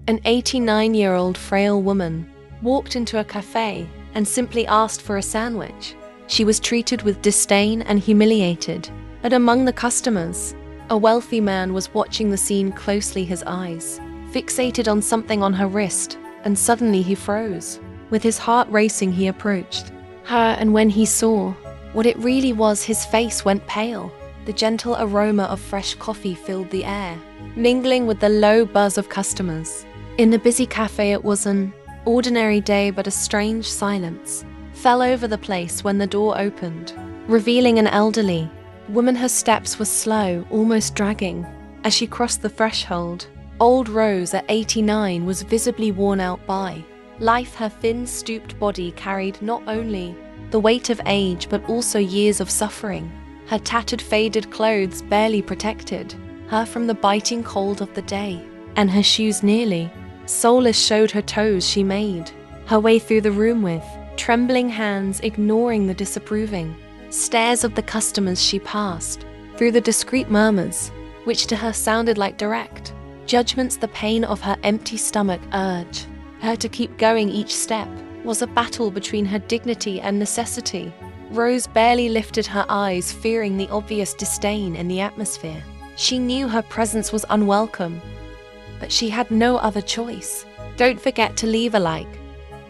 An 89-year-old frail woman walked into a café and simply asked for a sandwich. She was treated with disdain and humiliated. But among the customers, a wealthy man was watching the scene closely, his eyes fixated on something on her wrist, and suddenly he froze. With his heart racing, he approached her, and when he saw what it really was, his face went pale. The gentle aroma of fresh coffee filled the air, mingling with the low buzz of customers. In the busy cafe, it was an ordinary day, but a strange silence fell over the place when the door opened, revealing an elderly woman. Her steps were slow, almost dragging, as she crossed the threshold. Old Rose, at 89, was visibly worn out by life. Her thin, stooped body carried not only the weight of age, but also years of suffering. Her tattered, faded clothes barely protected her from the biting cold of the day, and her shoes, nearly soulless, showed her toes. She made her way through the room with trembling hands, ignoring the disapproving stares of the customers she passed, through the discreet murmurs, which to her sounded like direct judgments. The pain of her empty stomach urged her to keep going. Each step was a battle between her dignity and necessity. Rose barely lifted her eyes, fearing the obvious disdain in the atmosphere. She knew her presence was unwelcome, but she had no other choice. Don't forget to leave a like,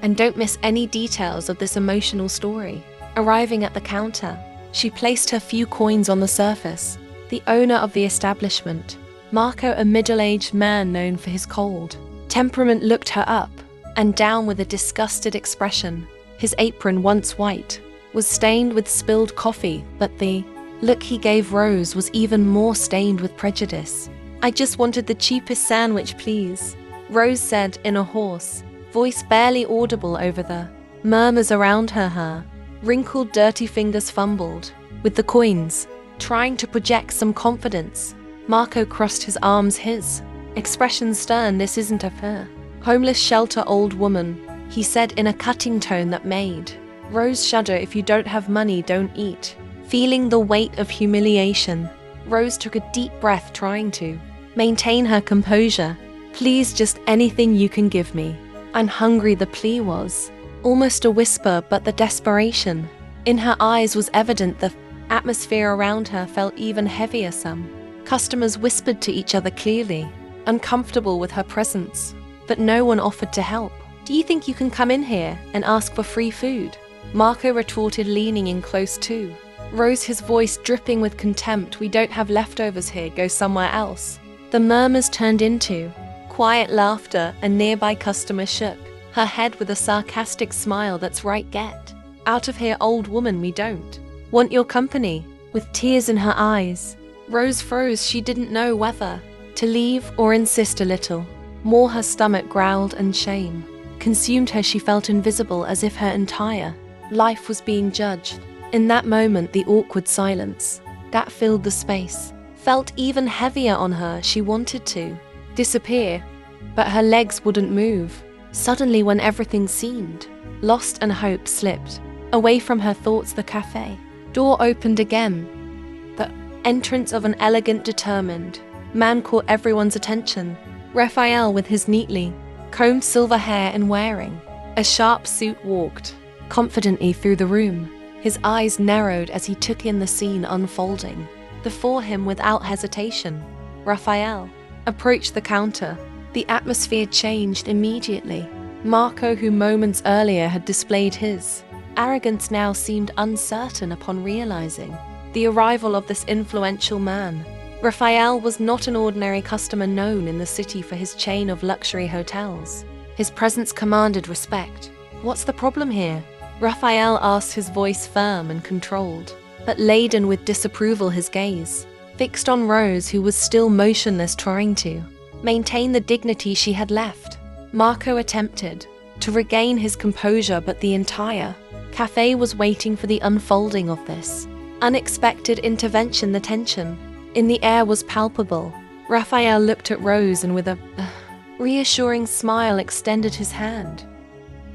and don't miss any details of this emotional story. Arriving at the counter, she placed her few coins on the surface. The owner of the establishment, Marco, a middle-aged man known for his cold temperament, looked her up and down with a disgusted expression. His apron, once white, was stained with spilled coffee, but the look he gave Rose was even more stained with prejudice. "I just wanted the cheapest sandwich, please," Rose said in a hoarse voice, barely audible over the murmurs around her. Her wrinkled, dirty fingers fumbled with the coins, trying to project some confidence. Marco crossed his arms, his expression stern. "This isn't a fair homeless shelter, old woman," he said in a cutting tone that made Rose shudder. "If you don't have money, don't eat." Feeling the weight of humiliation, Rose took a deep breath, trying to maintain her composure. "Please, just anything you can give me. I'm hungry." The plea was almost a whisper, but the desperation in her eyes was evident. The atmosphere around her felt even heavier. Some customers whispered to each other, clearly uncomfortable with her presence, but no one offered to help. "Do you think you can come in here and ask for free food?" Marco retorted, leaning in close to Rose, his voice dripping with contempt. "We don't have leftovers here. Go somewhere else." The murmurs turned into quiet laughter. A nearby customer shook her head with a sarcastic smile. "That's right, get out of here, old woman. We don't want your company." With tears in her eyes, Rose froze. She didn't know whether to leave or insist. A little more, her stomach growled, and shame consumed her. She felt invisible, as if her entire life was being judged. In that moment, the awkward silence that filled the space felt even heavier on her. She wanted to disappear, but her legs wouldn't move. Suddenly, when everything seemed lost and hope slipped away from her thoughts, the cafe door opened again. The entrance of an elegant, determined man caught everyone's attention. Raphael, with his neatly combed silver hair and wearing a sharp suit, walked confidently through the room. His eyes narrowed as he took in the scene unfolding before him. Without hesitation, Raphael approached the counter. The atmosphere changed immediately. Marco, who moments earlier had displayed his arrogance, now seemed uncertain upon realizing the arrival of this influential man. Raphael was not an ordinary customer known in the city for his chain of luxury hotels. His presence commanded respect. "What's the problem here?" Raphael asked, his voice firm and controlled, but laden with disapproval. His gaze fixed on Rose, who was still motionless, trying to maintain the dignity she had left. Marco attempted to regain his composure, but the entire cafe was waiting for the unfolding of this unexpected intervention. The tension in the air was palpable. Raphael looked at Rose and with a reassuring smile extended his hand.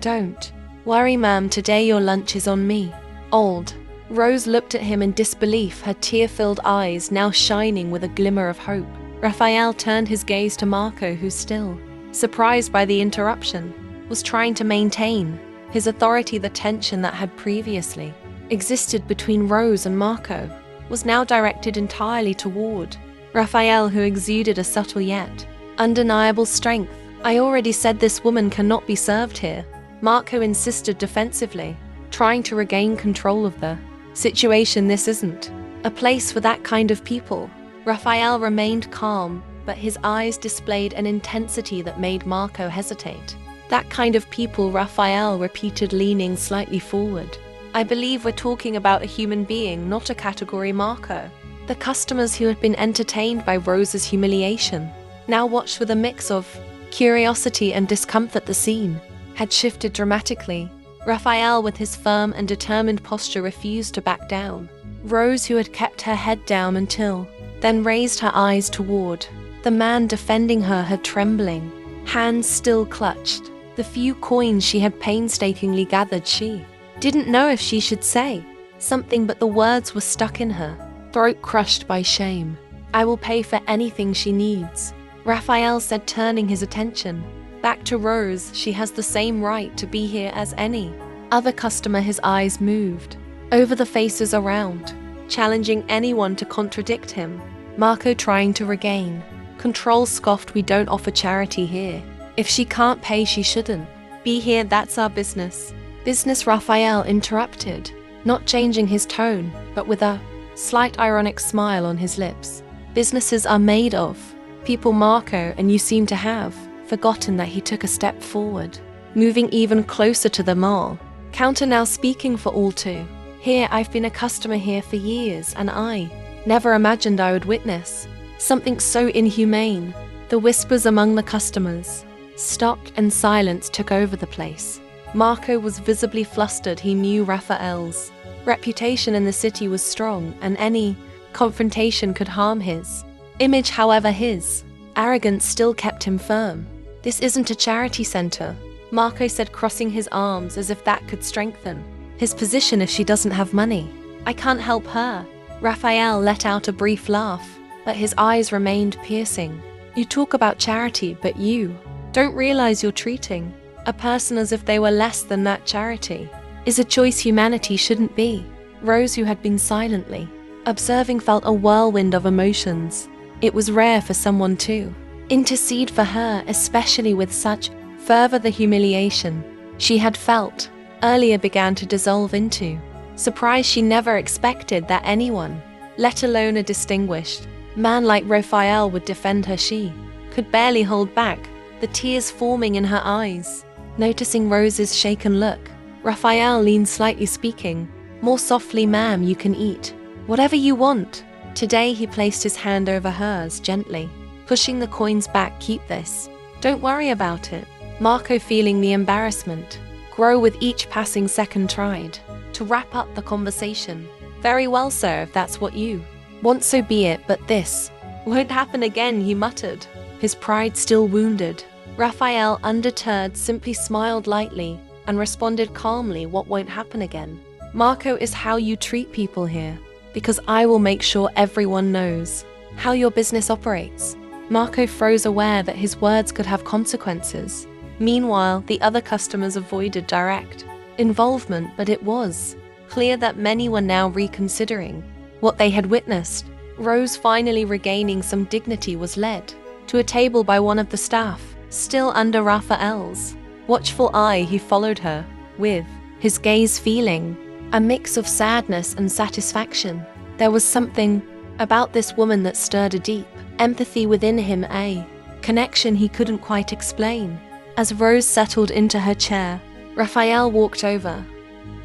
"Don't worry, ma'am. Today your lunch is on me." Old Rose looked at him in disbelief, her tear-filled eyes now shining with a glimmer of hope. Raphael turned his gaze to Marco, who still surprised by the interruption, was trying to maintain his authority. The tension that had previously existed between Rose and Marco was now directed entirely toward Raphael, who exuded a subtle yet undeniable strength. "I already said this woman cannot be served here," Marco insisted defensively, trying to regain control of the situation. "This isn't a place for that kind of people." Raphael remained calm, but his eyes displayed an intensity that made Marco hesitate. "That kind of people," Raphael repeated, leaning slightly forward. "I believe we're talking about a human being, not a category." Marco, the customers who had been entertained by Rose's humiliation, now watched with a mix of curiosity and discomfort. The scene had shifted dramatically. Raphael, with his firm and determined posture, refused to back down. Rose, who had kept her head down until then, raised her eyes toward the man defending her, her trembling hands still clutched the few coins she had painstakingly gathered. She didn't know if she should say something, but the words were stuck in her throat, crushed by shame. "I will pay for anything she needs," Raphael said, turning his attention back to Rose. "She has the same right to be here as any other customer." His eyes moved over the faces around, challenging anyone to contradict him. Marco, trying to regain control, scoffed, "We don't offer charity here. If she can't pay, she shouldn't be here. That's our business." "Business?" Raphael interrupted, not changing his tone, but with a slight ironic smile on his lips. "Businesses are made of people, Marco, and you seem to have forgotten that." He took a step forward, moving even closer to the mall counter, now speaking for all to hear. "I've been a customer here for years, and I never imagined I would witness something so inhumane." The whispers among the customers stopped, and silence took over the place. Marco was visibly flustered. He knew Raphael's reputation in the city was strong, and any confrontation could harm his image. However, his arrogance still kept him firm. "This isn't a charity center," Marco said, crossing his arms as if that could strengthen his position. "If she doesn't have money, I can't help her." Raphael let out a brief laugh, but his eyes remained piercing. "You talk about charity, but you don't realize you're treating a person as if they were less than that. Charity is a choice humanity shouldn't be." Rose, who had been silently observing, felt a whirlwind of emotions. It was rare for someone to intercede for her, especially with such fervor. The humiliation she had felt earlier began to dissolve into surprise. She never expected that anyone, let alone a distinguished man like Raphael, would defend her. She could barely hold back the tears forming in her eyes. Noticing Rose's shaken look, Raphael leaned slightly, speaking more softly. "Ma'am, you can eat whatever you want today." He placed his hand over hers, gently pushing the coins back. "Keep this. Don't worry about it." Marco, feeling the embarrassment grow with each passing second, tried to wrap up the conversation. "Very well, sir, if that's what you want, so be it, but this won't happen again," he muttered, his pride still wounded. Raphael, undeterred, simply smiled lightly and responded calmly, "What won't happen again, Marco, is how you treat people here, because I will make sure everyone knows how your business operates." Marco froze, aware that his words could have consequences. Meanwhile, the other customers avoided direct involvement, but it was clear that many were now reconsidering what they had witnessed. Rose, finally regaining some dignity, was led to a table by one of the staff. Still under Raphael's watchful eye, he followed her, with his gaze feeling a mix of sadness and satisfaction. There was something about this woman that stirred a deep empathy within him, a connection he couldn't quite explain. As Rose settled into her chair, Raphael walked over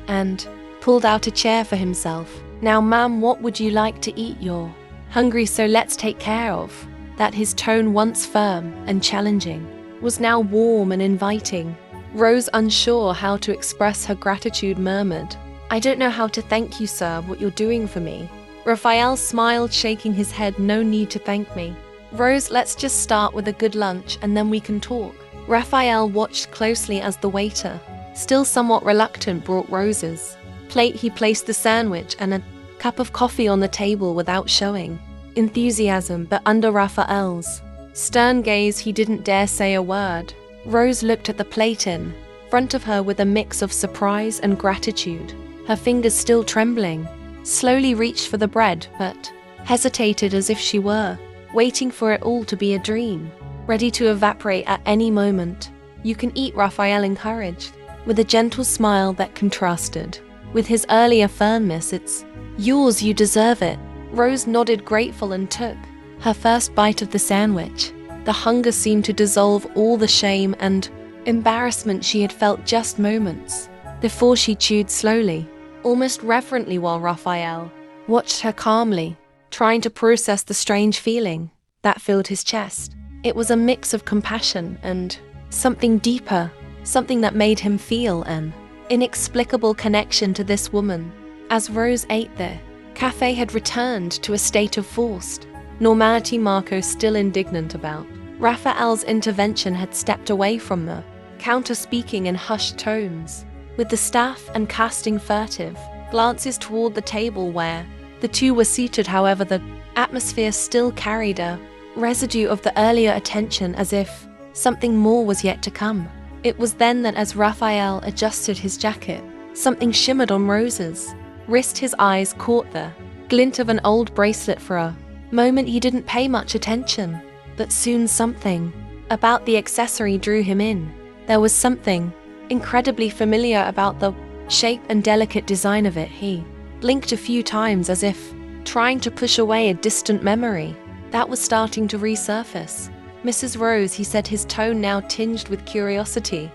and pulled out a chair for himself. "Now, ma'am, what would you like to eat? You're hungry, so let's take care of that." His tone, once firm and challenging, was now warm and inviting. Rose, unsure how to express her gratitude, murmured, "I don't know how to thank you, sir, what you're doing for me." Raphael smiled, shaking his head. "No need to thank me, Rose. Let's just start with a good lunch and then we can talk." Raphael watched closely as the waiter, still somewhat reluctant, brought Rose's plate. He placed the sandwich and a cup of coffee on the table without showing enthusiasm, but under Raphael's stern gaze he didn't dare say a word. Rose looked at the plate in front of her with a mix of surprise and gratitude. Her fingers still trembling, slowly reached for the bread, but hesitated as if she were waiting for it all to be a dream, ready to evaporate at any moment. "You can eat," Raphael encouraged, with a gentle smile that contrasted with his earlier firmness. "It's yours, you deserve it." Rose nodded grateful and took her first bite of the sandwich. The hunger seemed to dissolve all the shame and embarrassment she had felt just moments before. She chewed slowly, almost reverently, while Raphael watched her calmly, trying to process the strange feeling that filled his chest. It was a mix of compassion and something deeper, something that made him feel an inexplicable connection to this woman. As Rose ate, the cafe had returned to a state of forced normality. Marco, still indignant about Raphael's intervention, had stepped away from the counter, speaking in hushed tones with the staff and casting furtive glances toward the table where the two were seated. However, the atmosphere still carried a residue of the earlier attention, as if something more was yet to come. It was then that, as Raphael adjusted his jacket, something shimmered on Rose's wrist. His eyes caught the glint of an old bracelet. For a moment he didn't pay much attention, but soon something about the accessory drew him in. There was something incredibly familiar about the shape and delicate design of it. He blinked a few times, as if trying to push away a distant memory that was starting to resurface. "Mrs. Rose," he said, his tone now tinged with curiosity,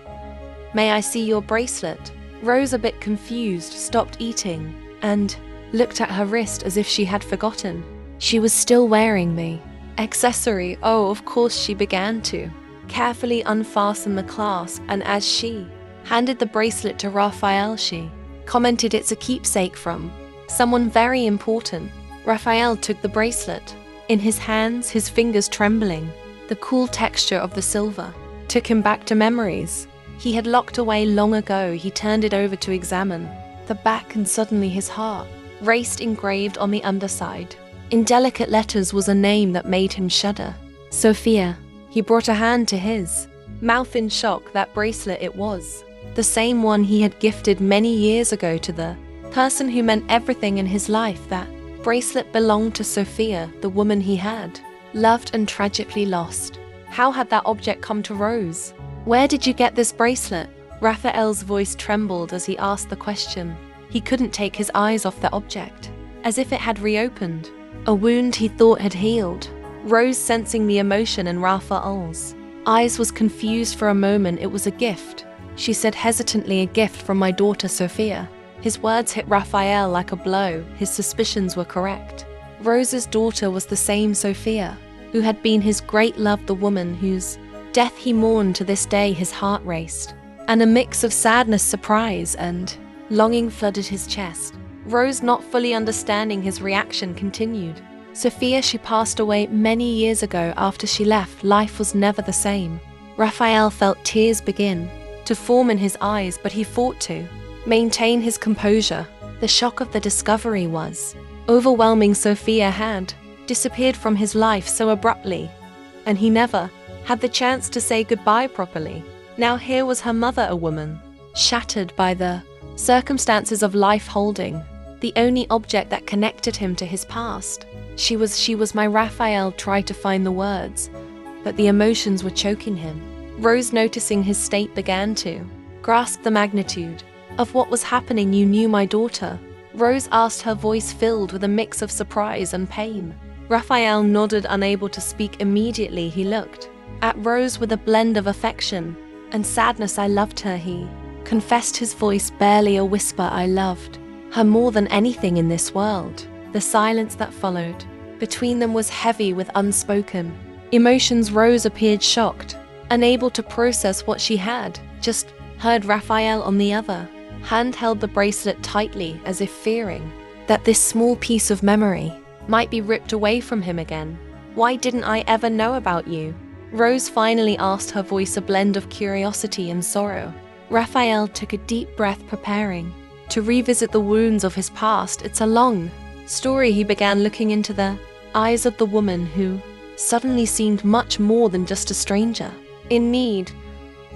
"may I see your bracelet?" Rose, a bit confused, stopped eating and looked at her wrist as if she had forgotten she was still wearing the accessory. "Oh, of course," she began to carefully unfasten the clasp, and as she handed the bracelet to Raphael, she commented, "It's a keepsake from someone very important." Raphael took the bracelet in his hands, his fingers trembling. The cool texture of the silver took him back to memories he had locked away long ago. He turned it over to examine the back, and suddenly his heart raced. Engraved on the underside in delicate letters was a name that made him shudder. "Sophia." He brought a hand to his mouth in shock. That bracelet, it was the same one he had gifted many years ago to the person who meant everything in his life. That bracelet belonged to Sophia, the woman he had loved and tragically lost. How had that object come to Rose? "Where did you get this bracelet?" Raphael's voice trembled as he asked the question. He couldn't take his eyes off the object, as if it had reopened a wound he thought had healed. Rose, sensing the emotion in Raphael's eyes, was confused for a moment. "It was a gift," she said hesitantly, "a gift from my daughter Sophia." His words hit Raphael like a blow. His suspicions were correct. Rose's daughter was the same Sophia who had been his great love, the woman whose death he mourned to this day. His heart raced, and a mix of sadness, surprise, and longing flooded his chest. Rose, not fully understanding his reaction, continued, "Sophia, she passed away many years ago. After she left, life was never the same." Raphael felt tears begin to form in his eyes, but he fought to maintain his composure. The shock of the discovery was overwhelming. Sophia had disappeared from his life so abruptly, and he never had the chance to say goodbye properly. Now here was her mother, a woman shattered by the circumstances of life, holding the only object that connected him to his past. She was my Raphael tried to find the words, but the emotions were choking him. Rose, noticing his state, began to grasp the magnitude of what was happening. "You knew my daughter?" Rose asked, her voice filled with a mix of surprise and pain. Raphael nodded, unable to speak immediately. He looked at Rose with a blend of affection and sadness. "I loved her," he confessed, his voice barely a whisper. "I loved her more than anything in this world." The silence that followed between them was heavy with unspoken emotions. Rose appeared shocked, unable to process what she had just heard. Raphael, on the other hand, held the bracelet tightly, as if fearing that this small piece of memory might be ripped away from him again. "Why didn't I ever know about you?" Rose finally asked, her voice a blend of curiosity and sorrow. Raphael took a deep breath, preparing to revisit the wounds of his past. "It's a long story," he began, looking into the eyes of the woman who suddenly seemed much more than just a stranger, in need.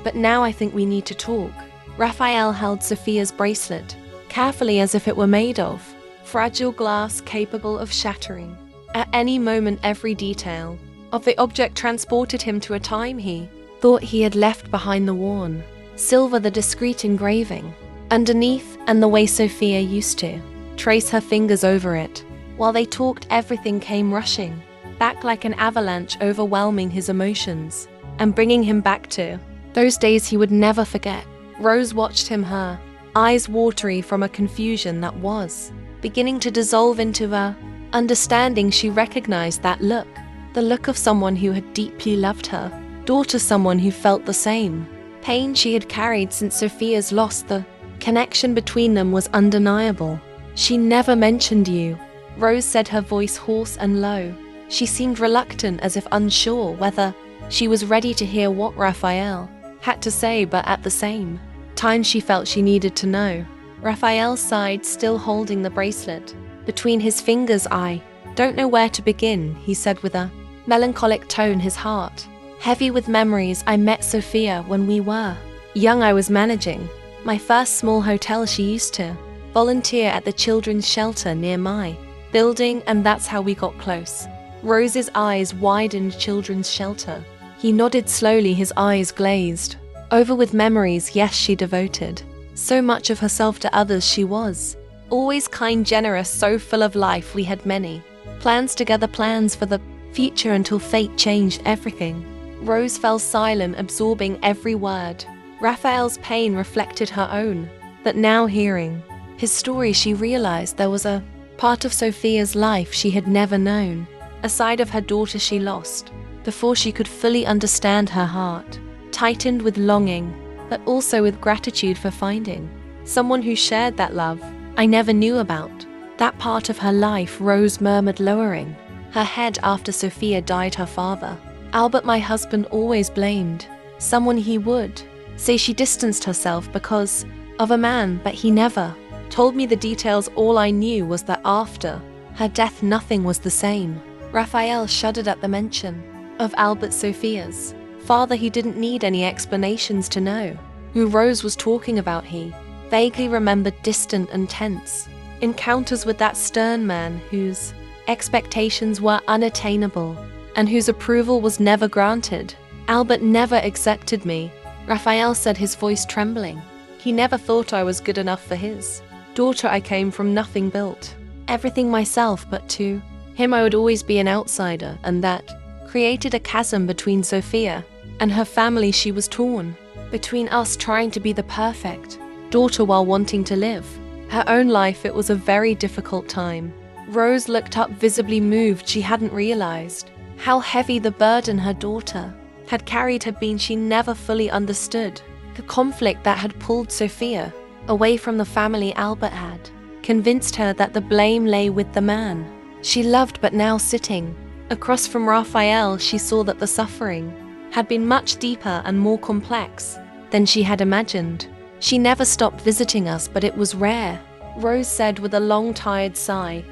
But now I think we need to talk. Raphael held Sophia's bracelet, carefully as if it were made of fragile glass capable of shattering. At any moment, every detail of the object transported him to a time he thought he had left behind. The worn silver, the discreet engraving underneath, and the way Sophia used to trace her fingers over it. While they talked, everything came rushing back like an avalanche, overwhelming his emotions and bringing him back to those days he would never forget. Rose watched him, her eyes watery from a confusion that was beginning to dissolve into a understanding. She recognized that look, the look of someone who had deeply loved her daughter, someone who felt the same pain she had carried since Sophia's loss. The connection between them was undeniable. "She never mentioned you," Rose said, her voice hoarse and low. She seemed reluctant, as if unsure whether she was ready to hear what Raphael had to say, but at the same time she felt she needed to know. Raphael sighed, still holding the bracelet between his fingers. "I don't know where to begin," he said with a melancholic tone, his heart heavy with memories. "I met Sophia when we were young. I was managing my first small hotel. She used to volunteer at the children's shelter near my building, and that's how we got close." Rose's eyes widened. Children's shelter. He nodded slowly, his eyes glazed over with memories. Yes, she devoted so much of herself to others. She was always kind, generous, so full of life. We had many plans together, plans for the future, until fate changed everything. Rose fell silent, absorbing every word. Raphael's pain reflected her own, but now, hearing his story, she realized there was a part of Sophia's life she had never known, a side of her daughter she lost before she could fully understand. Her heart tightened with longing, but also with gratitude for finding someone who shared that love. "I never knew about that part of her life," Rose murmured, lowering her head. "After Sophia died, her father, Albert, my husband, always blamed someone. He would say she distanced herself because of a man, but he never told me the details. All I knew was that after her death, nothing was the same." Raphael shuddered at the mention of Albert, Sophia's father. He didn't need any explanations to know who Rose was talking about. He vaguely remembered distant and tense encounters with that stern man whose expectations were unattainable and whose approval was never granted. "Albert never accepted me," Raphael said, his voice trembling. "He never thought I was good enough for his daughter. I came from nothing, built everything myself, but to him I would always be an outsider, and that created a chasm between Sophia and her family. She was torn between us, trying to be the perfect daughter while wanting to live her own life. It was a very difficult time." Rose looked up, visibly moved. She hadn't realized how heavy the burden her daughter had carried had been. She never fully understood the conflict that had pulled Sophia away from the family. Albert had convinced her that the blame lay with the man she loved, but now, sitting across from Raphael, she saw that the suffering had been much deeper and more complex than she had imagined. "She never stopped visiting us, but it was rare," Rose said with a long, tired sigh.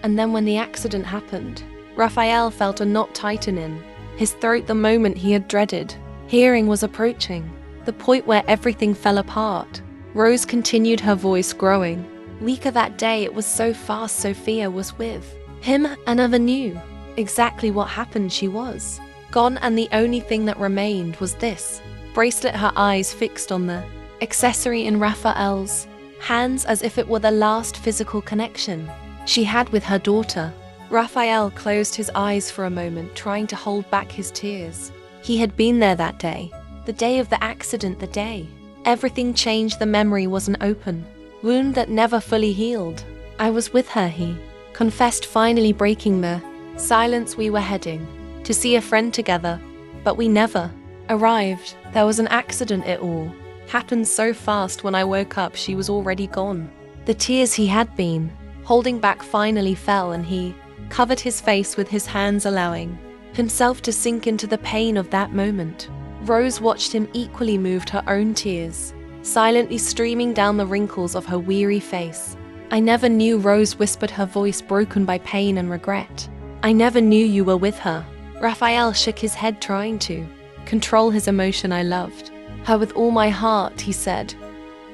"And then when the accident happened," Raphael felt a knot tighten in his throat. The moment he had dreaded hearing was approaching, the point where everything fell apart. Rose continued, her voice growing weaker. "That day, it was so fast. Sophia was with him and never knew exactly what happened. She was gone, and the only thing that remained was this bracelet." Her eyes fixed on the accessory in Raphael's hands, as if it were the last physical connection she had with her daughter. Raphael closed his eyes for a moment, trying to hold back his tears. He had been there that day, the day of the accident, the day everything changed. The memory was an open wound that never fully healed. "I was with her," he confessed, finally breaking the silence. "We were heading to see a friend together, but we never arrived. There was an accident. It all happened so fast. When I woke up, she was already gone." The tears he had been holding back finally fell, and he covered his face with his hands, allowing himself to sink into the pain of that moment. Rose watched him, equally moved, her own tears silently streaming down the wrinkles of her weary face. "I never knew," Rose whispered, her voice broken by pain and regret. "I never knew you were with her." Raphael shook his head, trying to control his emotion. I loved her with all my heart, he said,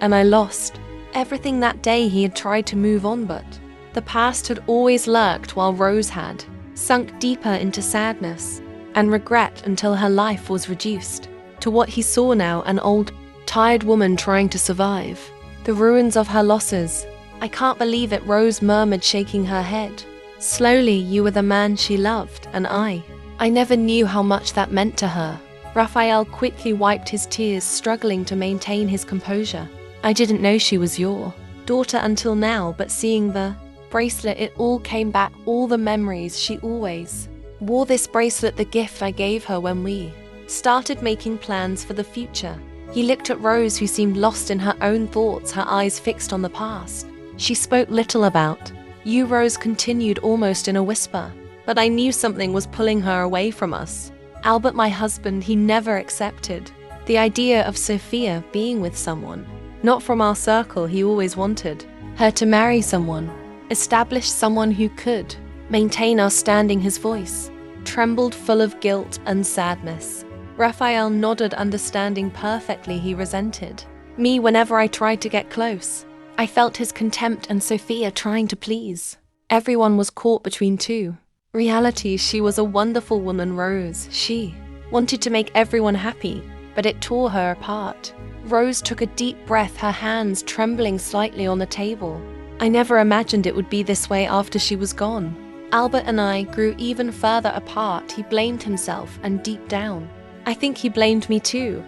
and I lost everything that day. He had tried to move on, but the past had always lurked, while Rose had sunk deeper into sadness and regret until her life was reduced to what he saw now, an old, tired woman trying to survive the ruins of her losses. I can't believe it, Rose murmured, shaking her head. Slowly, you were the man she loved, and I never knew how much that meant to her. Raphael quickly wiped his tears, struggling to maintain his composure. I didn't know she was your daughter until now, but seeing the bracelet, it all came back, all the memories. She always wore this bracelet, the gift I gave her when we started making plans for the future. He looked at Rose, who seemed lost in her own thoughts, her eyes fixed on the past. She spoke little about you, Rose continued almost in a whisper, but I knew something was pulling her away from us. Albert, my husband, he never accepted the idea of Sophia being with someone not from our circle. He always wanted her to marry someone, establish someone who could maintain our standing. His voice trembled, full of guilt and sadness. Raphael nodded, understanding perfectly. He resented me whenever I tried to get close. I felt his contempt, and Sophia trying to please. Everyone was caught between two realities. She was a wonderful woman, Rose. She wanted to make everyone happy, but it tore her apart. Rose took a deep breath, her hands trembling slightly on the table. I never imagined it would be this way after she was gone. Albert and I grew even further apart. He blamed himself, and deep down, I think he blamed me too.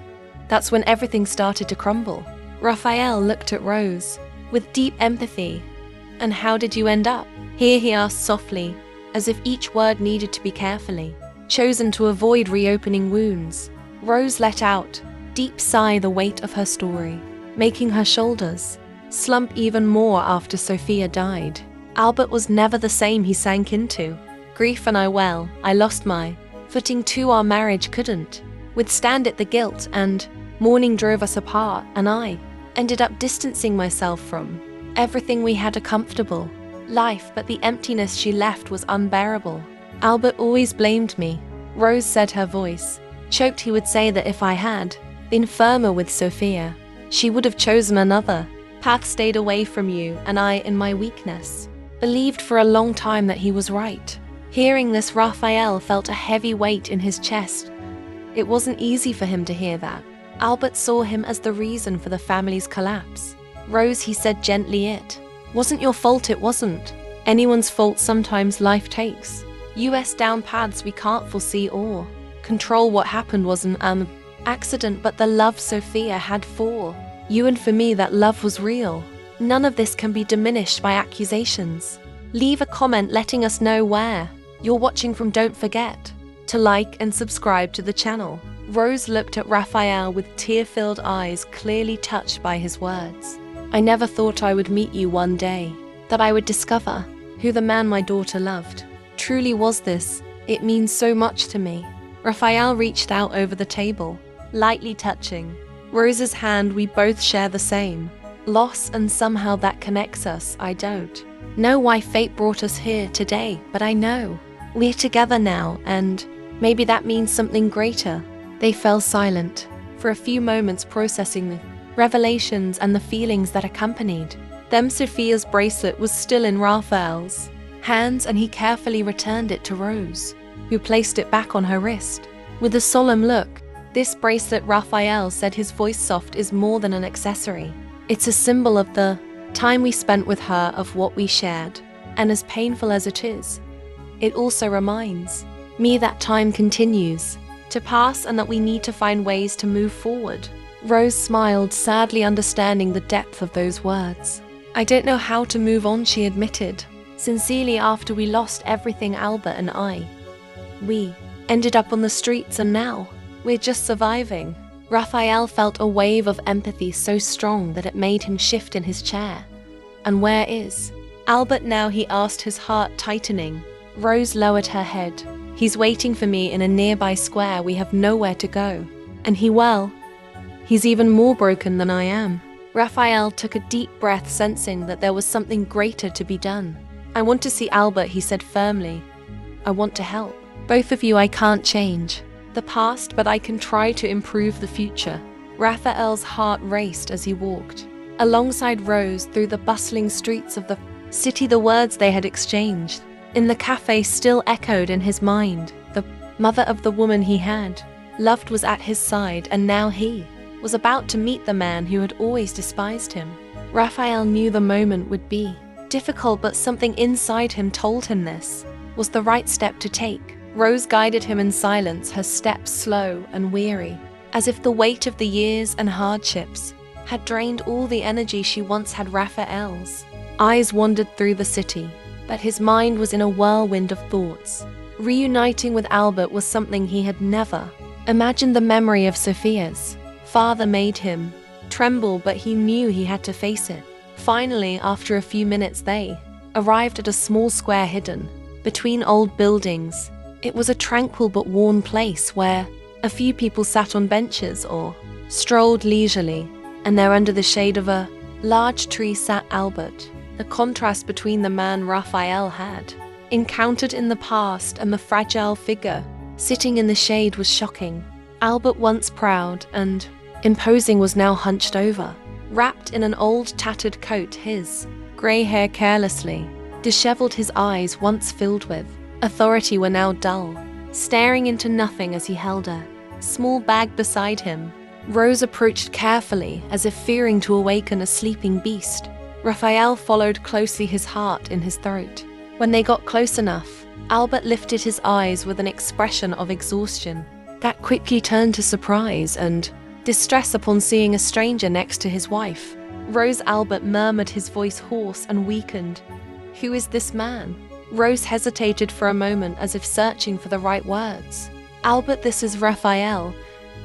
That's when everything started to crumble. Raphael looked at Rose with deep empathy. And how did you end up here? He asked softly, as if each word needed to be carefully chosen to avoid reopening wounds. Rose let out a deep sigh, the weight of her story making her shoulders slump even more after Sophia died. Albert was never the same. He sank into grief, and I lost my footing too. Our marriage couldn't withstand it. The guilt and mourning drove us apart, and I ended up distancing myself from everything. We had a comfortable life, but the emptiness she left was unbearable. Albert always blamed me, Rose said, her voice choked. He would say that if I had been firmer with Sophia, she would have chosen another path, stayed away from you, and I, in my weakness, believed for a long time that he was right. Hearing this, Raphael felt a heavy weight in his chest. It wasn't easy for him to hear that. Albert saw him as the reason for the family's collapse. Rose, he said gently, it wasn't your fault. It wasn't anyone's fault. Sometimes life takes us down paths we can't foresee or control. What happened was an accident, but the love Sophia had for you and for me, that love was real. None of this can be diminished by accusations. Leave a comment letting us know where you're watching from. Don't forget to like and subscribe to the channel. Rose looked at Raphael with tear-filled eyes, clearly touched by his words. I never thought I would meet you one day, that I would discover who the man my daughter loved truly was. This, it means so much to me. Raphael reached out over the table, lightly touching Rose's hand. We both share the same loss, and somehow that connects us. I don't know why fate brought us here today, but I know we're together now, and maybe that means something greater. They fell silent for a few moments, processing the revelations and the feelings that accompanied them. Sophia's bracelet was still in Raphael's hands, and he carefully returned it to Rose, who placed it back on her wrist with a solemn look. This bracelet, Raphael said, his voice soft, is more than an accessory. It's a symbol of the time we spent with her, of what we shared, and as painful as it is, it also reminds me that time continues to pass and that we need to find ways to move forward. Rose smiled, sadly understanding the depth of those words. I don't know how to move on, she admitted sincerely. After we lost everything, Albert and I, we ended up on the streets, and now we're just surviving. Raphael felt a wave of empathy so strong that it made him shift in his chair. And where is Albert now? He asked, his heart tightening. Rose lowered her head. He's waiting for me in a nearby square. We have nowhere to go. And he's even more broken than I am. Raphael took a deep breath, sensing that there was something greater to be done. I want to see Albert, he said firmly. I want to help. Both of you, I can't change the past, but I can try to improve the future. Raphael's heart raced as he walked alongside Rose through the bustling streets of the city. The words they had exchanged in the cafe still echoed in his mind. The mother of the woman he had loved was at his side, and now he was about to meet the man who had always despised him. Raphael knew the moment would be difficult, but something inside him told him this was the right step to take. Rose guided him in silence, her steps slow and weary, as if the weight of the years and hardships had drained all the energy she once had. Raphael's eyes wandered through the city, but his mind was in a whirlwind of thoughts. Reuniting with Albert was something he had never imagined. The memory of Sophia's father made him tremble, but he knew he had to face it. Finally, after a few minutes, they arrived at a small square hidden between old buildings. It was a tranquil but worn place where a few people sat on benches or strolled leisurely, and there under the shade of a large tree sat Albert. The contrast between the man Raphael had encountered in the past and the fragile figure sitting in the shade was shocking. Albert, once proud and imposing, was now hunched over, wrapped in an old tattered coat. His grey hair carelessly disheveled, his eyes, once filled with authority, were now dull, staring into nothing as he held a small bag beside him. Rose approached carefully, as if fearing to awaken a sleeping beast. Raphael followed closely, his heart in his throat. When they got close enough, Albert lifted his eyes with an expression of exhaustion that quickly turned to surprise and distress upon seeing a stranger next to his wife. Rose, Albert murmured, his voice hoarse and weakened. "Who is this man?" Rose hesitated for a moment, as if searching for the right words. "Albert, this is Raphael.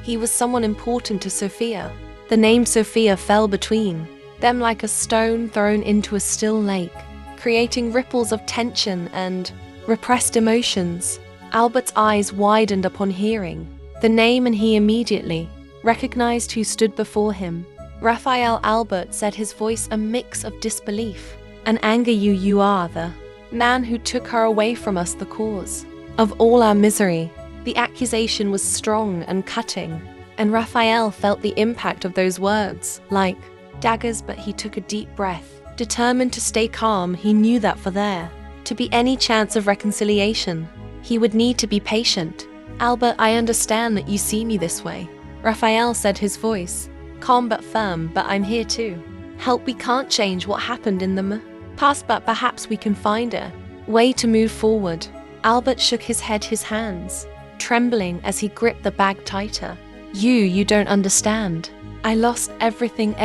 He was someone important to Sophia." The name Sophia fell between them like a stone thrown into a still lake, creating ripples of tension and repressed emotions. Albert's eyes widened upon hearing the name, and he immediately recognized who stood before him. "Raphael." Albert said, his voice a mix of disbelief and anger. You are the man who took her away from us, the cause of all our misery." The accusation was strong and cutting, and Raphael felt the impact of those words like daggers, but he took a deep breath, determined to stay calm. He knew that for there to be any chance of reconciliation, he would need to be patient. "Albert, I understand that you see me this way," Raphael said, his voice calm but firm, "but I'm here to help. We can't change what happened in the past, but perhaps we can find a way to move forward." Albert shook his head, his hands trembling as he gripped the bag tighter. You don't understand. I lost everything,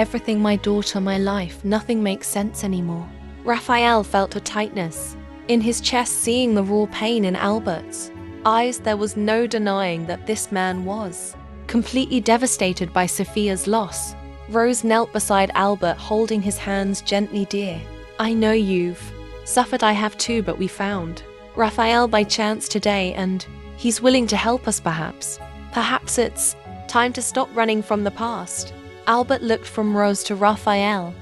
my daughter, my life. Nothing makes sense anymore." Raphael felt a tightness in his chest, seeing the raw pain in Albert's eyes. There was no denying that this man was completely devastated by Sophia's loss. Rose knelt beside Albert, holding his hands gently. "Dear, I know you've suffered. I have too, but we found Raphael by chance today, and he's willing to help us. Perhaps it's time to stop running from the past." Albert looked from Rose to Raphael,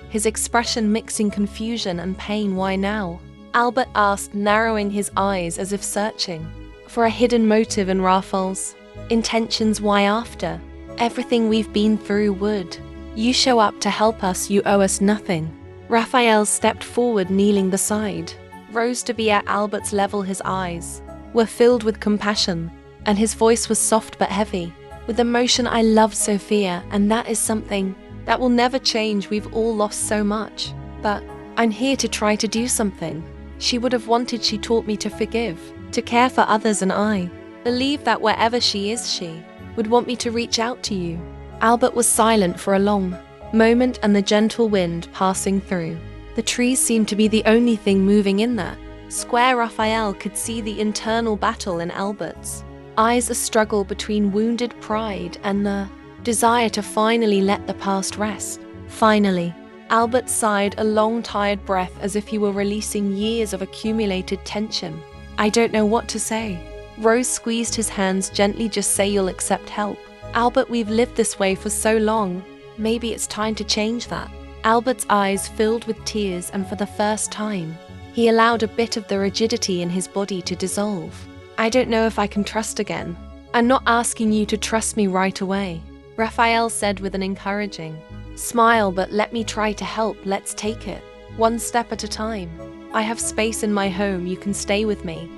his expression mixing confusion and pain. "Why now?" Albert asked, narrowing his eyes as if searching for a hidden motive in Raphael's intentions. "Why, after everything we've been through, would you show up to help us? You owe us nothing." Raphael stepped forward, kneeling beside Rose to be at Albert's level. His eyes were filled with compassion, and his voice was soft but heavy with emotion. "I love Sophia, and that is something that will never change. We've all lost so much, but I'm here to try to do something. She would have wanted. She taught me to forgive, to care for others, and I believe that wherever she is, she would want me to reach out to you." Albert was silent for a long moment, and the gentle wind passing through the trees seemed to be the only thing moving in that square. Raphael could see the internal battle in Albert's eyes, a struggle between wounded pride and the desire to finally let the past rest. Finally, Albert sighed, a long, tired breath, as if he were releasing years of accumulated tension. "I don't know what to say." Rose squeezed his hands gently. "Just say you'll accept help." "Albert, we've lived this way for so long. Maybe it's time to change that." Albert's eyes filled with tears, and for the first time, he allowed a bit of the rigidity in his body to dissolve. I don't know if I can trust again. I'm not asking you to trust me right away, Raphael said with an encouraging smile, but let me try to help. Let's take it one step at a time. I have space in my home. You can stay with me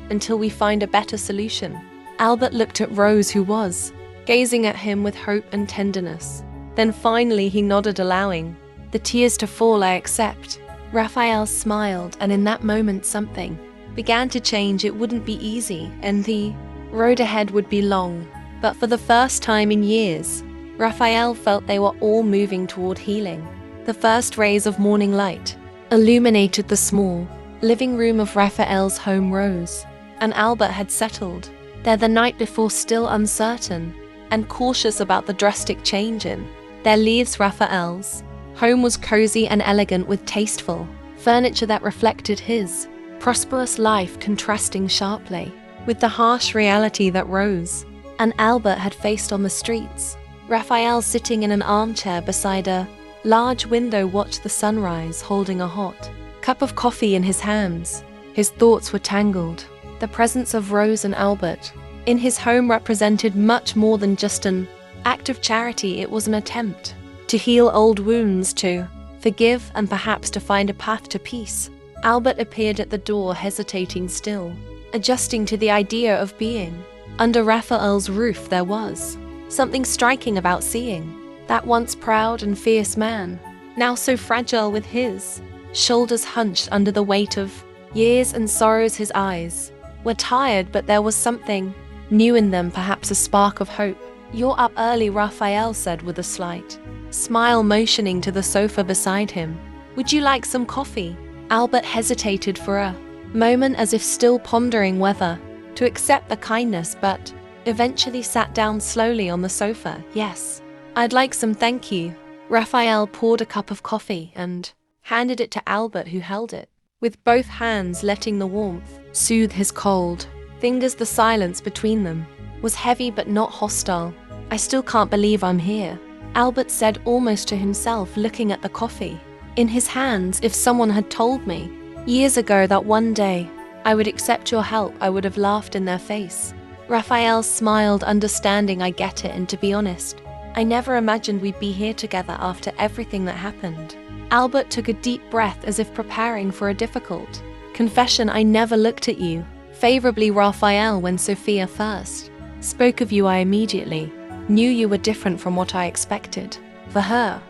until we find a better solution. Albert looked at Rose, who was gazing at him with hope and tenderness. Then finally he nodded, allowing the tears to fall. I accept. Raphael smiled, and in that moment something began to change. It wouldn't be easy, and the road ahead would be long. But for the first time in years, Raphael felt they were all moving toward healing. The first rays of morning light illuminated the small living room of Raphael's home. Rose and Albert had settled there the night before, still uncertain and cautious about the drastic change in their lives. Raphael's home was cozy and elegant, with tasteful furniture that reflected his prosperous life, contrasting sharply with the harsh reality that Rose and Albert had faced on the streets. Raphael, sitting in an armchair beside a large window, watched the sunrise, holding a hot cup of coffee in his hands. His thoughts were tangled. The presence of Rose and Albert in his home represented much more than just an act of charity. It was an attempt to heal old wounds, to forgive, and perhaps to find a path to peace. Albert appeared at the door, hesitating, still adjusting to the idea of being under Raphael's roof. There was something striking about seeing that once proud and fierce man, now so fragile, with his shoulders hunched under the weight of years and sorrows. His eyes were tired, but there was something new in them, perhaps a spark of hope. You're up early, Raphael said with a slight smile, motioning to the sofa beside him. Would you like some coffee? Albert hesitated for a moment, as if still pondering whether to accept the kindness, but eventually sat down slowly on the sofa. Yes, I'd like some, thank you. Raphael poured a cup of coffee and handed it to Albert, who held it with both hands, letting the warmth soothe his cold fingers. The silence between them was heavy but not hostile. I still can't believe I'm here, Albert said, almost to himself, looking at the coffee in his hands. If someone had told me years ago that one day I would accept your help, I would have laughed in their face. Raphael smiled, understanding. I get it, and to be honest, I never imagined we'd be here together after everything that happened. Albert took a deep breath, as if preparing for a difficult confession. I never looked at you favorably, Raphael. When Sophia first spoke of you, I immediately knew you were different from what I expected. For her,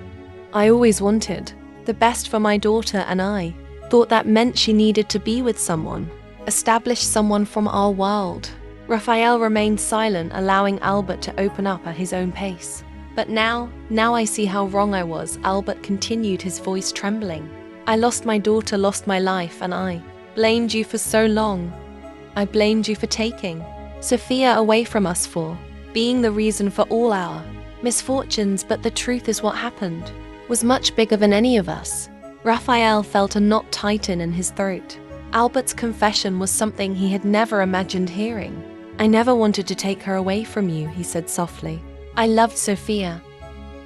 I always wanted the best for my daughter, and I thought that meant she needed to be with someone established, someone from our world. Raphael remained silent, allowing Albert to open up at his own pace. But now I see how wrong I was, Albert continued, his voice trembling. I lost my daughter, lost my life, and I blamed you for so long. I blamed you for taking Sophia away from us, for being the reason for all our misfortunes. But the truth is, what happened was much bigger than any of us. Raphael felt a knot tighten in his throat. Albert's confession was something he had never imagined hearing. I never wanted to take her away from you, he said softly. I loved Sophia,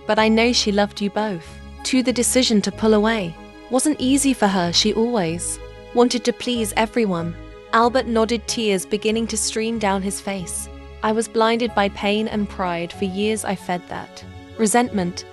but I know she loved you both. Too, the decision to pull away wasn't easy for her. She always wanted to please everyone. Albert nodded, tears beginning to stream down his face. I was blinded by pain and pride. For years I fed that resentment,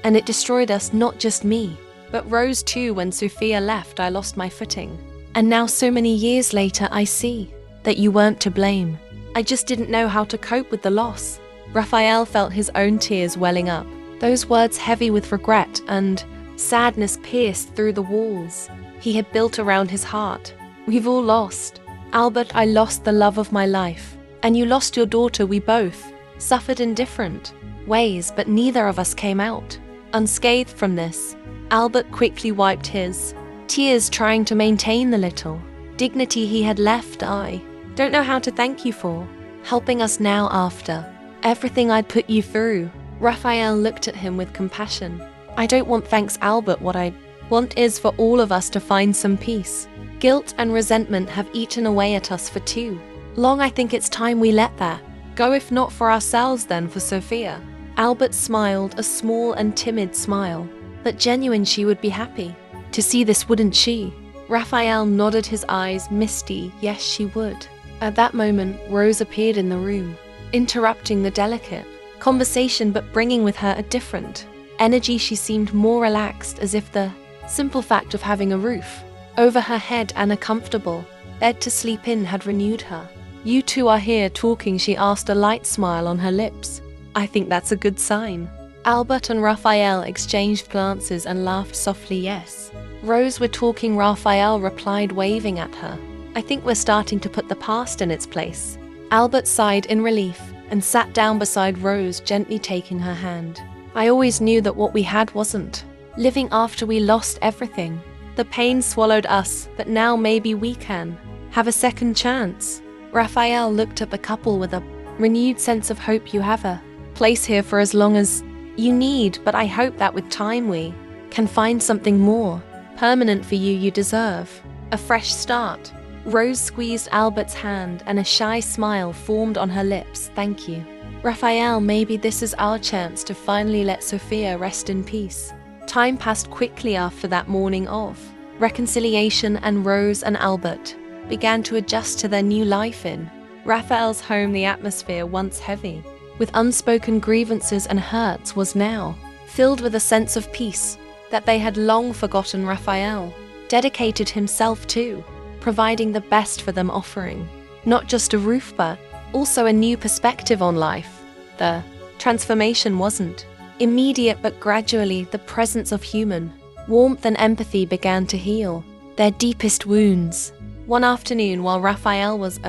and it destroyed us, not just me, but Rose too. When Sophia left, I lost my footing. And now, so many years later, I see that you weren't to blame. I just didn't know how to cope with the loss. Raphael felt his own tears welling up. Those words, heavy with regret and sadness, pierced through the walls he had built around his heart. We've all lost. Albert, I lost the love of my life, and you lost your daughter. We both suffered in different ways, but neither of us came out unscathed from this. Albert quickly wiped his tears, trying to maintain the little dignity he had left. I don't know how to thank you for helping us now, after everything I'd put you through. Raphael looked at him with compassion. I don't want thanks, Albert. What I want is for all of us to find some peace. Guilt and resentment have eaten away at us for too long. I think it's time we let that go, if not for ourselves, then for Sophia. Albert smiled, a small and timid smile, but genuine. She would be happy to see this, wouldn't she? Raphael nodded, his eyes misty. Yes, she would. At that moment, Rose appeared in the room, interrupting the delicate conversation but bringing with her a different energy. She seemed more relaxed, as if the simple fact of having a roof over her head and a comfortable bed to sleep in had renewed her. "You two are here talking," she asked, a light smile on her lips. "I think that's a good sign." Albert and Raphael exchanged glances and laughed softly. "Yes." "Rose, we're talking," Raphael replied, waving at her. "I think we're starting to put the past in its place." Albert sighed in relief and sat down beside Rose, gently taking her hand. "I always knew that what we had wasn't living after we lost everything. The pain swallowed us, but now maybe we can have a second chance." Raphael looked at the couple with a renewed sense of hope. "You have a place here for as long as you need, but I hope that with time we can find something more permanent for you. You deserve a fresh start." Rose squeezed Albert's hand and a shy smile formed on her lips. "Thank you, Raphael. Maybe this is our chance to finally let Sophia rest in peace." Time passed quickly after that morning of reconciliation, and Rose and Albert began to adjust to their new life in Raphael's home. The atmosphere, once heavy with unspoken grievances and hurts, was now filled with a sense of peace that they had long forgotten. Raphael dedicated himself to providing the best for them, offering not just a roof but also a new perspective on life. The transformation wasn't immediate, but gradually the presence of human warmth and empathy began to heal their deepest wounds. One afternoon, while Raphael was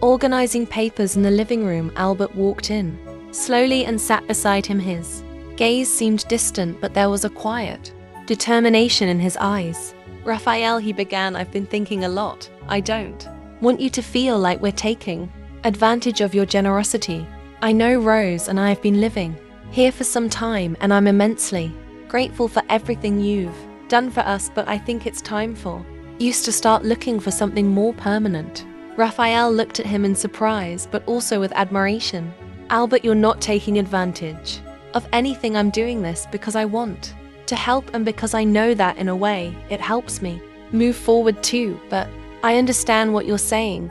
organizing papers in the living room, Albert walked in slowly and sat beside him. His gaze seemed distant, but there was a quiet determination in his eyes. "Raphael," he began, "I've been thinking a lot. I don't want you to feel like we're taking advantage of your generosity. I know Rose and I have been living here for some time, and I'm immensely grateful for everything you've done for us, but I think it's time for you to start looking for something more permanent." Raphael looked at him in surprise, but also with admiration. "Albert, you're not taking advantage of anything. I'm doing this because I want to help, and because I know that in a way it helps me move forward too. But I understand what you're saying.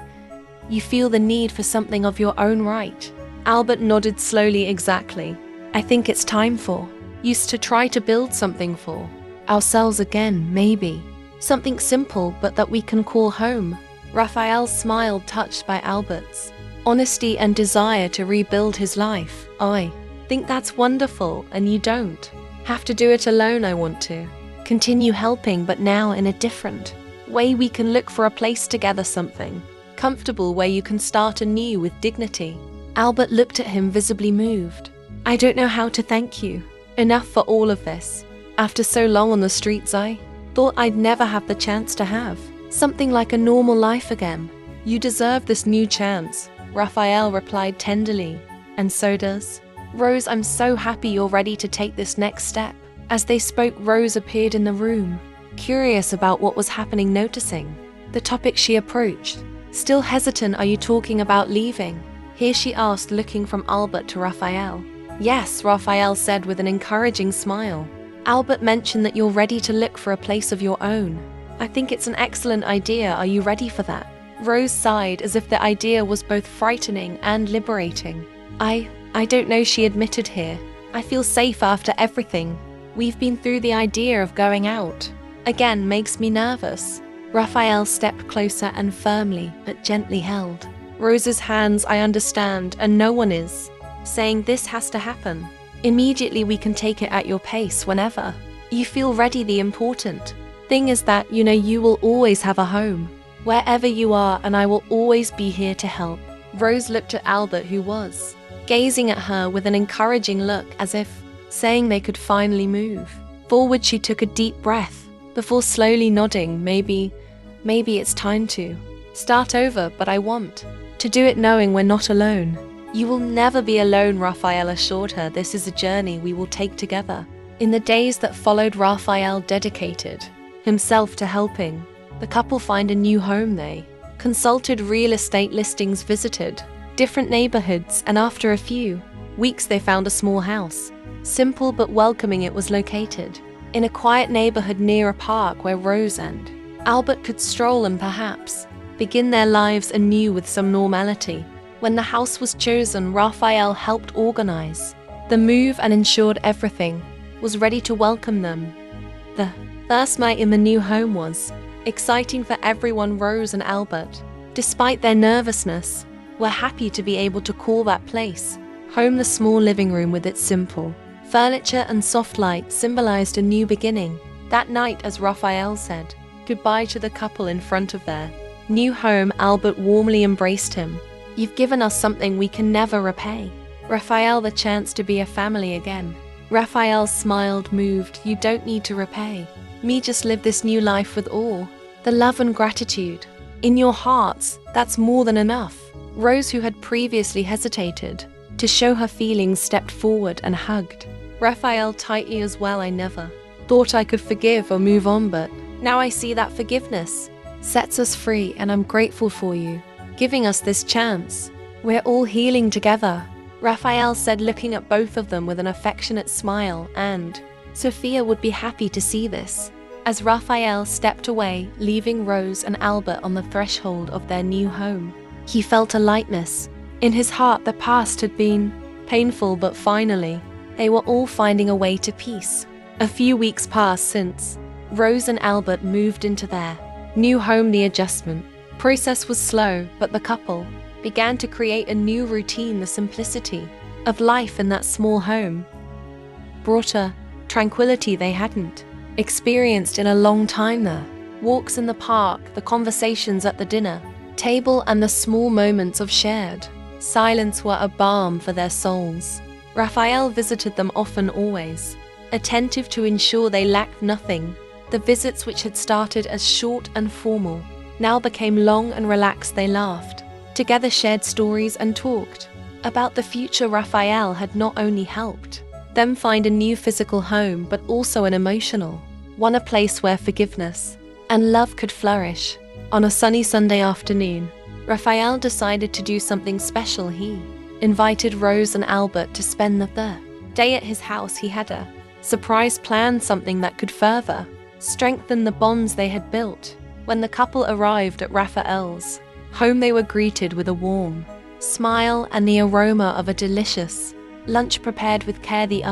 You feel the need for something of your own right." Albert nodded slowly. "Exactly. I think it's time for us to try to build something for ourselves again, maybe something simple but that we can call home." Raphael smiled, touched by Albert's honesty and desire to rebuild his life. "I think that's wonderful, and you don't have to do it alone. I want to continue helping, but now in a different way. We can look for a place together, something comfortable where you can start anew with dignity." Albert looked at him, visibly moved. "I don't know how to thank you enough for all of this. After so long on the streets, I thought I'd never have the chance to have something like a normal life again. You deserve this new chance," Raphael replied tenderly. "And so does Rose. I'm so happy you're ready to take this next step." As they spoke, Rose appeared in the room, curious about what was happening. Noticing the topic, she approached. "Still hesitant? Are you talking about leaving here?" she asked, looking from Albert to Raphael. "Yes," Raphael said with an encouraging smile. "Albert mentioned that you're ready to look for a place of your own. I think it's an excellent idea. Are you ready for that?" Rose sighed, as if the idea was both frightening and liberating. I don't know," she admitted. "Here I feel safe after everything we've been through. The idea of going out again makes me nervous." Raphael stepped closer and firmly but gently held Rose's hands. "I understand, and no one is saying this has to happen immediately. We can take it at your pace whenever you feel ready. The important thing is that you will always have a home wherever you are, and I will always be here to help." Rose looked at Albert, who was gazing at her with an encouraging look, as if saying they could finally move forward. She took a deep breath before slowly nodding. Maybe it's time to start over, but I want to do it knowing we're not alone." "You will never be alone," Raphael assured her. "This is a journey we will take together." In the days that followed, Raphael dedicated himself to helping the couple find a new home. They consulted real estate listings, visited different neighborhoods, and after a few weeks they found a small house. Simple but welcoming, it was located in a quiet neighborhood near a park where Rose and Albert could stroll and perhaps begin their lives anew with some normality. When the house was chosen, Raphael helped organize the move and ensured everything was ready to welcome them. The first night in the new home was exciting for everyone. Rose and Albert, despite their nervousness, were happy to be able to call that place home. The small living room with its simple furniture and soft light symbolized a new beginning. That night, as Raphael said goodbye to the couple in front of their new home, Albert warmly embraced him. "You've given us something we can never repay, Raphael, the chance to be a family again." Raphael smiled, moved. "You don't need to repay me, just live this new life with all the love and gratitude in your hearts. That's more than enough." Rose, who had previously hesitated to show her feelings, stepped forward and hugged Raphael tightly as well. "I never thought I could forgive or move on, but now I see that forgiveness sets us free, and I'm grateful for you giving us this chance. We're all healing together," Raphael said, looking at both of them with an affectionate smile, and Sophia would be happy to see this. As Raphael stepped away, leaving Rose and Albert on the threshold of their new home, he felt a lightness in his heart. The past had been painful, but finally, they were all finding a way to peace. A few weeks passed since Rose and Albert moved into their new home. The adjustment process was slow, but the couple began to create a new routine. The simplicity of life in that small home brought a tranquility they hadn't experienced in a long time. The walks in the park, the conversations at the dinner table, and the small moments of shared silence were a balm for their souls. Raphael visited them often, always attentive to ensure they lacked nothing. The visits, which had started as short and formal, now became long and relaxed. They laughed together, shared stories, and talked about the future. Raphael had not only helped them find a new physical home, but also an emotional one, a place where forgiveness and love could flourish. On a sunny Sunday afternoon, Raphael decided to do something special. He invited Rose and Albert to spend the day at his house. He had a surprise plan, something that could further strengthen the bonds they had built. When the couple arrived at Raphael's home, they were greeted with a warm smile and the aroma of a delicious lunch prepared with care. The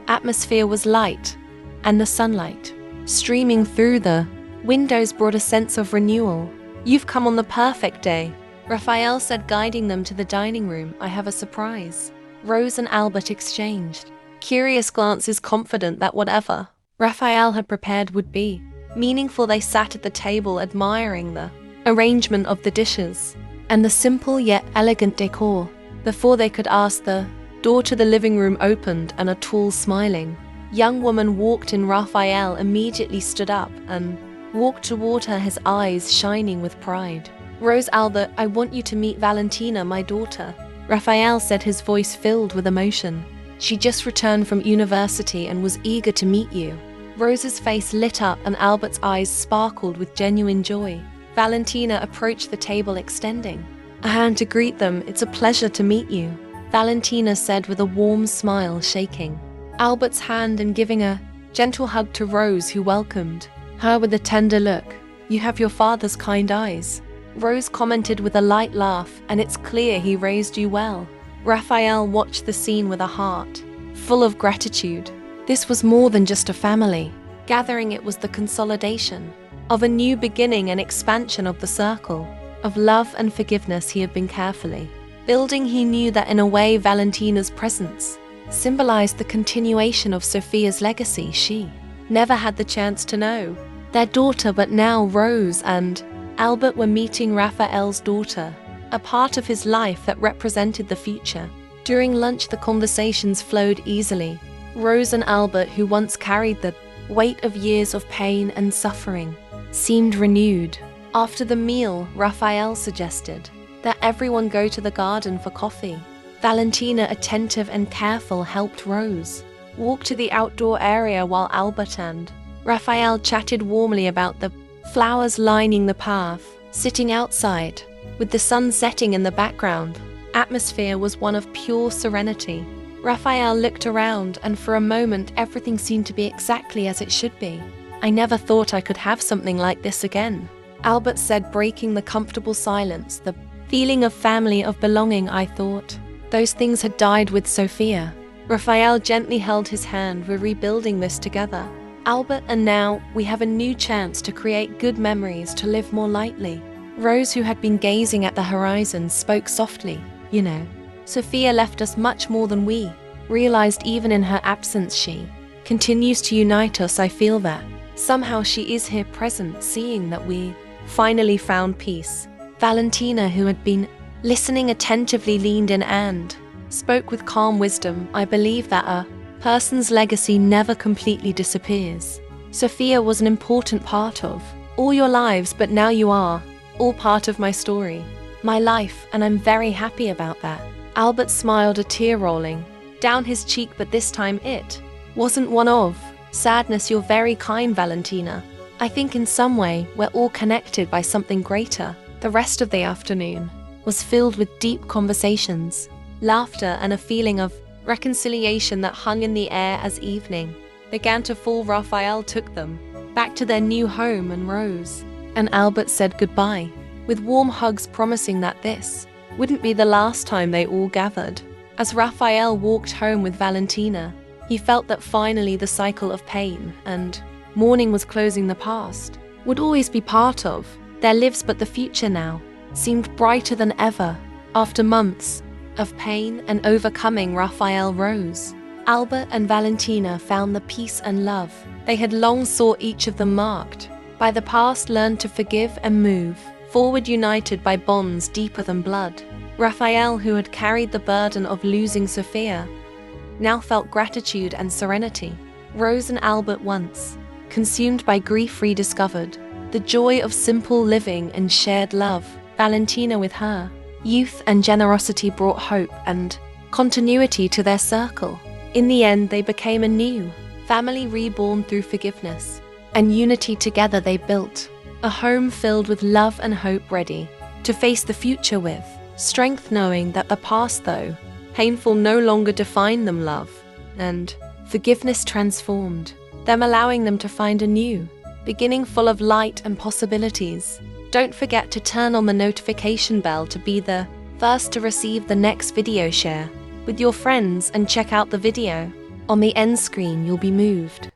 atmosphere was light, and the sunlight streaming through the windows brought a sense of renewal. "You've come on the perfect day," Raphael said, guiding them to the dining room. "I have a surprise." Rose and Albert exchanged curious glances, confident that whatever Raphael had prepared would be meaningful. They sat at the table, admiring the arrangement of the dishes and the simple yet elegant decor. Before they could ask, the door to the living room opened, and a tall, smiling young woman walked in. Raphael immediately stood up and walked toward her, his eyes shining with pride. "Rose, Albert, I want you to meet Valentina, my daughter," Raphael said, his voice filled with emotion. "She just returned from university and was eager to meet you." Rose's face lit up and Albert's eyes sparkled with genuine joy. Valentina approached the table, extending a hand to greet them. "It's a pleasure to meet you," Valentina said with a warm smile, shaking Albert's hand and giving a gentle hug to Rose, who welcomed her with a tender look. "You have your father's kind eyes," Rose commented with a light laugh, "and it's clear he raised you well." Raphael watched the scene with a heart full of gratitude. This was more than just a family gathering, it was the consolidation of a new beginning, an expansion of the circle of love and forgiveness he had been carefully building. He knew that in a way Valentina's presence symbolized the continuation of Sophia's legacy. She never had the chance to know their daughter, but now Rose and Albert were meeting Raphael's daughter, a part of his life that represented the future. During lunch, the conversations flowed easily. Rose and Albert, who once carried the weight of years of pain and suffering, seemed renewed. After the meal, Raphael suggested that everyone go to the garden for coffee. Valentina, attentive and careful, helped Rose walk to the outdoor area, while Albert and Raphael chatted warmly about the flowers lining the path. Sitting outside, with the sun setting in the background, atmosphere was one of pure serenity. Raphael looked around, and for a moment everything seemed to be exactly as it should be. "I never thought I could have something like this again," Albert said, breaking the comfortable silence. The feeling of family, of belonging, I thought. Those things had died with Sophia. Raphael gently held his hand. We're rebuilding this together, Albert, and now we have a new chance to create good memories, to live more lightly. Rose, who had been gazing at the horizon, spoke softly. You know, Sophia left us much more than we realized. Even in her absence, she continues to unite us. I feel that somehow she is here present, seeing that we finally found peace. Valentina, who had been listening attentively, leaned in and spoke with calm wisdom. I believe that a person's legacy never completely disappears. Sophia was an important part of all your lives, but now you are all part of my story, my life, and I'm very happy about that. Albert smiled, a tear rolling down his cheek, but this time it wasn't one of sadness. You're very kind, Valentina. I think in some way we're all connected by something greater. The rest of the afternoon was filled with deep conversations, laughter, and a feeling of reconciliation that hung in the air. As evening began to fall, Raphael took them back to their new home, and Rose and Albert said goodbye with warm hugs, promising that this wouldn't be the last time they all gathered. As Raphael walked home with Valentina, he felt that finally the cycle of pain and mourning was closing. The past would always be part of their lives, but the future now seemed brighter than ever. After months of pain and overcoming, Raphael, Rose, Albert, and Valentina found the peace and love they had long sought. Each of them, marked by the past, learned to forgive and move forward, united by bonds deeper than blood. Raphael, who had carried the burden of losing Sophia, now felt gratitude and serenity. Rose and Albert, once consumed by grief, rediscovered the joy of simple living and shared love. Valentina, with her youth and generosity, brought hope and continuity to their circle. In the end, they became a new family, reborn through forgiveness and unity. Together they built a home filled with love and hope, ready to face the future with strength, knowing that the past, though painful, no longer defined them. Love and forgiveness transformed them, allowing them to find a new beginning full of light and possibilities. Don't forget to turn on the notification bell to be the first to receive the next video. Share with your friends and check out the video on the end screen. You'll be moved